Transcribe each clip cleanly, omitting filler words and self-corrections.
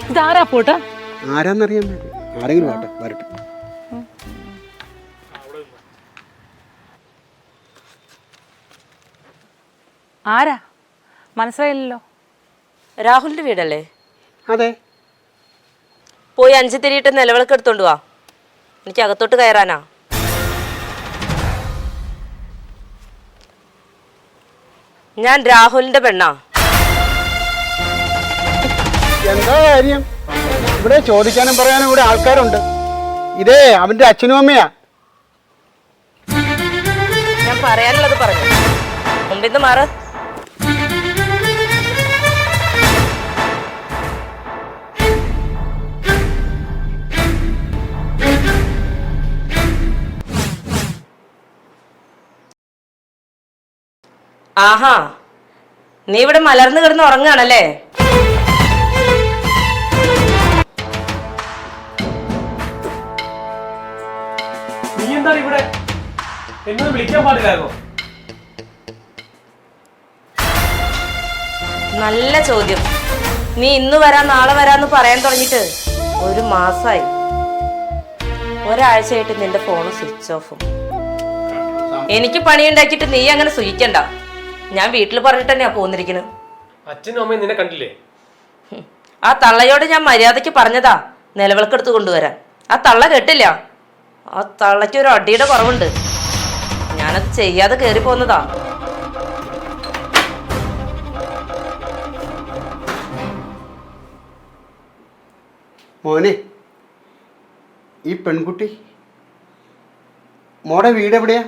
ഇതാരാ പോട്ടെ? ആരാന്നറിയാൻ വേണ്ടി ആരെങ്കിലും ആട്ടെ, വരട്ടെ. ആരാ മനസ്സിലായില്ലല്ലോ. രാഹുലിന്റെ വീടല്ലേ? അതെ. പോയി 5 തിരിയിട്ട് നിലവിളക്ക് എടുത്തോണ്ട് വാ, എനിക്ക് അകത്തോട്ട് കയറാനാ. ഞാൻ രാഹുലിന്റെ പെണ്ണാ. എന്താ കാര്യം? ഇവിടെ ചോദിക്കാനും പറയാനും ഇവിടെ ആൾക്കാരുണ്ട്. ഇതേ അവന്റെ അച്ഛനും അമ്മയാ. ഞാൻ പറയാനുള്ളത് പറഞ്ഞു, മുമ്പിന്ന് മാറ്. ആഹാ, നീ ഇവിടെ മലർന്നു കിടന്ന് ഉറങ്ങാണല്ലേ? നീ എന്താണ് ഇവിടെ? എന്നൊന്ന് വിളിക്കാൻ പാടില്ലായിരുന്നോ? നല്ല ചോദ്യം. നീ ഇന്ന് വരാം നാളെ വരാന്ന് പറയാൻ തുടങ്ങിട്ട് 1 മാസമായി. ഒരാഴ്ചയായിട്ട് നിന്റെ ഫോൺ സ്വിച്ച് ഓഫും. എനിക്ക് പണിയുണ്ടാക്കിയിട്ട് നീ അങ്ങനെ സൂചിക്കണ്ട. ഞാൻ വീട്ടിൽ പറഞ്ഞിട്ട് തന്നെയാ പോന്നിരിക്കുന്നത്. അച്ഛനും അമ്മയും നിന്നെ കണ്ടില്ലേ? ആ തള്ളയോട് ഞാൻ മര്യാദയ്ക്ക് പറഞ്ഞതാ നിലവിളക്കെടുത്ത് കൊണ്ടുവരാൻ. ആ തള്ള കേട്ടില്ല. ആ തള്ളയ്ക്ക് ഒരു അടിയുടെ കുറവുണ്ട്. ഞാനത് ചെയ്യാതെ കയറി പോന്നതാ. മോനെ, ഈ പെൺകുട്ടി മോടെ വീട് എവിടെയാ?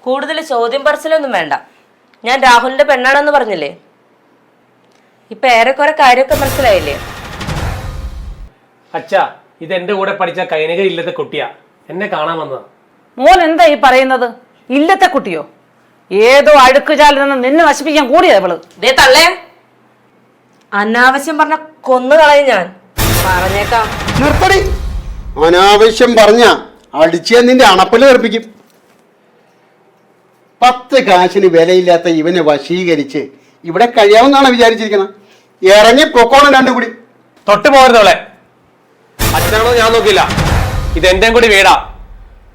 കൂടുതൽ ചോദ്യം പറച്ചിലൊന്നും വേണ്ട. ഞാൻ രാഹുലിന്റെ പെണ്ണാണെന്ന് പറഞ്ഞില്ലേ? ഇപ്പൊ ഏറെക്കുറെ കാര്യമൊക്കെ മനസ്സിലായില്ലേ? അച്ഛാ, ഇത് എന്റെ കൂടെ പഠിച്ച കൈനക ഇല്ലത്തെ കുട്ടിയാ. എന്നെ കാണാൻ വന്നതാ. മോൻ എന്താ ഈ പറയുന്നത്? ഇല്ലത്തെ കുട്ടിയോ? ഏതോ അഴുക്കുചാലിൽ നിന്ന് നിന്നെ നശിപ്പിക്കാൻ കൂടിയാ ഇവള്. ദേ തള്ളേ, അനാവശ്യം പറഞ്ഞ കൊന്നു കളയും ഞാൻ, പറഞ്ഞേക്കാം. നിർത്തടി. അനാവശ്യം പറഞ്ഞ അടിച്ച് നിന്റെ അണപ്പല് തെറിപ്പിക്കും. 10 കാശിന് വിലയില്ലാത്ത ഇവനെ വശീകരിച്ച് ഇവിടെ കഴിയാവുന്നാണ് വിചാരിച്ചിരിക്കണം. ഇറങ്ങി പൊക്കോണം 2 കൂടി. തൊട്ട് പോകരുതവളെ. അച്ഛനാണോ ഞാൻ നോക്കില്ല. ഇത് എന്റെയും കൂടി വീടാ.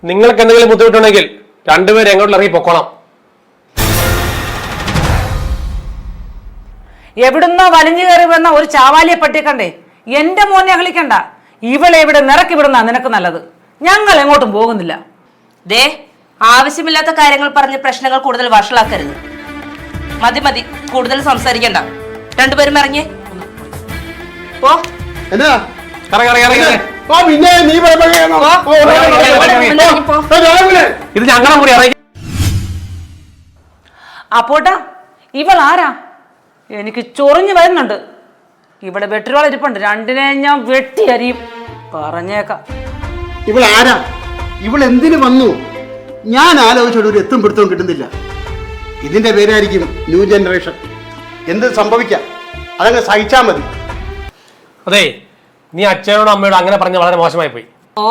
നിങ്ങൾക്ക് എന്തെങ്കിലും ബുദ്ധിമുട്ടുണ്ടെങ്കിൽ 2 പേരും എങ്ങോട്ടും ഇറങ്ങി പൊക്കോണം. എവിടുന്നോ വലിഞ്ഞു കയറി വന്ന ഒരു ചാവാലിയെ പട്ടിക്കണ്ടേ എന്റെ മോനെ അഹളിക്കണ്ട. ഇവളെ ഇവിടെ നിറക്കി വിടുന്ന നിനക്ക് നല്ലത്. ഞങ്ങൾ എങ്ങോട്ടും പോകുന്നില്ല. ദേ, ആവശ്യമില്ലാത്ത കാര്യങ്ങൾ പറഞ്ഞ് പ്രശ്നങ്ങൾ കൂടുതൽ വഷളാക്കരുത്. മതി മതി, കൂടുതൽ സംസാരിക്കണ്ട. 2 പേരും ഇറങ്ങിയേ പോ. എന്നാ പിന്നെ നീ ഇത് ഞങ്ങളെ കൂടി ഇറങ്ങി. അപ്പോട്ടാ, ഇവൾ ആരാ? എനിക്ക് ചൊറിഞ്ഞു വരുന്നുണ്ട്. ഇവിടെ വെട്ടിരോളം ഇരിപ്പുണ്ട്. 2നെ ഞാൻ വെട്ടി അരിയും, പറഞ്ഞേക്കാം. ഇവൾ ആരാ? ഇവൾ എന്തിനു വന്നു? ഞാൻ ആലോചിച്ചോട് ഒരു എത്തും പിടുത്തവും കിട്ടുന്നില്ല. ഇതിന്റെ പേരായിരിക്കും ന്യൂ ജനറേഷൻ. എന്ത് സംഭവിക്കാം, അതങ്ങ് സഹിച്ചാ മതി. അതെ, നീ അച്ഛനോടും അമ്മയോടും അങ്ങനെ പറഞ്ഞ വളരെ മോശമായി പോയി. ഓ,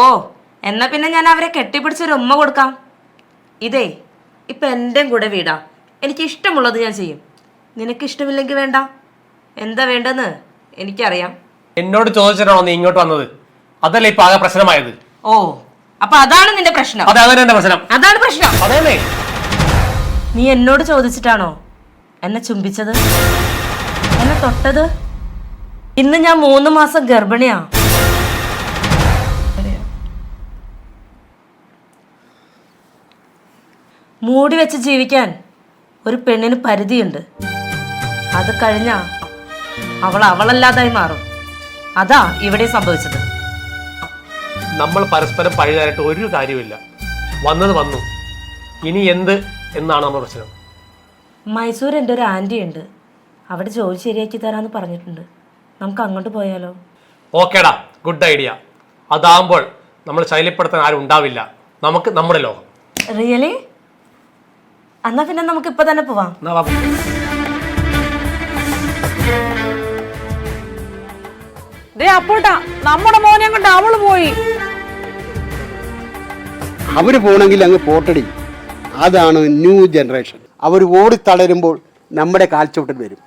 എന്നാ പിന്നെ ഞാൻ അവരെ കെട്ടിപ്പിടിച്ചൊരു ഉമ്മ കൊടുക്കാം. ഇതേ ഇപ്പൊ എന്റെയും കൂടെ വീടാ. എനിക്ക് ഇഷ്ടമുള്ളത് ഞാൻ ചെയ്യും. നിനക്ക് ഇഷ്ടമില്ലെങ്കിൽ വേണ്ട. എന്താ വേണ്ടെന്ന് എനിക്കറിയാം. എന്നോട് ചോദിച്ചിട്ടാണോ നീ ഇങ്ങോട്ട് വന്നത്? അതല്ലേ ഇപ്പൊ ആകെ പ്രശ്നമായത്. ഓ, അപ്പൊ അതാണ് നിന്റെ പ്രശ്നം? അതെ, അതന്നെ എന്റെ പ്രശ്നം. അതാണ് പ്രശ്നം. അതേന്നേ. നീ എന്നോട് ചോദിച്ചിട്ടാണോ എന്നെ ചുംബിച്ചത്, എന്നെ തൊട്ടത്? ഇന്ന് ഞാൻ 3 മാസം ഗർഭിണിയാ. മൂടി വെച്ച് ജീവിക്കാൻ ഒരു പെണ്ണിന് പരിധിയുണ്ട്. അത് കഴിഞ്ഞാ അവളല്ലാതായി മാറും. അതാ ഇവിടെ സംഭവിച്ചത്. നമ്മൾ പരസ്പരം പഴിതായിട്ട് ഒരു കാര്യമില്ല. വന്നത് വന്നു. ഇനി എന്ത് എന്നാണ് നമ്മുടെ പ്രശ്നം. മൈസൂർ എൻ്റെ ഒരു ആൻറ്റി ഉണ്ട്. അവിടെ ജോലി ശരിയാക്കി തരാമെന്ന് പറഞ്ഞിട്ടുണ്ട്. നമുക്ക് അങ്ങോട്ട് പോയാലോ? ഓക്കേടാ, ഗുഡ് ഐഡിയ. അതാകുമ്പോൾ നമ്മൾ ശൈലിപ്പെടുത്താൻ ആരും ഉണ്ടാവില്ല. നമുക്ക് നമ്മുടെ ലോകം. റിയലി? എന്നാ പിന്നെ നമുക്ക് ഇപ്പൊ തന്നെ പോവാം. എന്നാ വാ. ദേ അപ്പോട്ടാ നമ്മുടെ മോനെ കൊണ്ട് അവള് പോയി. അവര് പോണെങ്കിൽ അങ്ങ് പോട്ടടി. അതാണ് ന്യൂ ജനറേഷൻ. അവർ ഓടിത്തളരുമ്പോൾ നമ്മുടെ കാൽച്ചോട്ടിൽ വരും.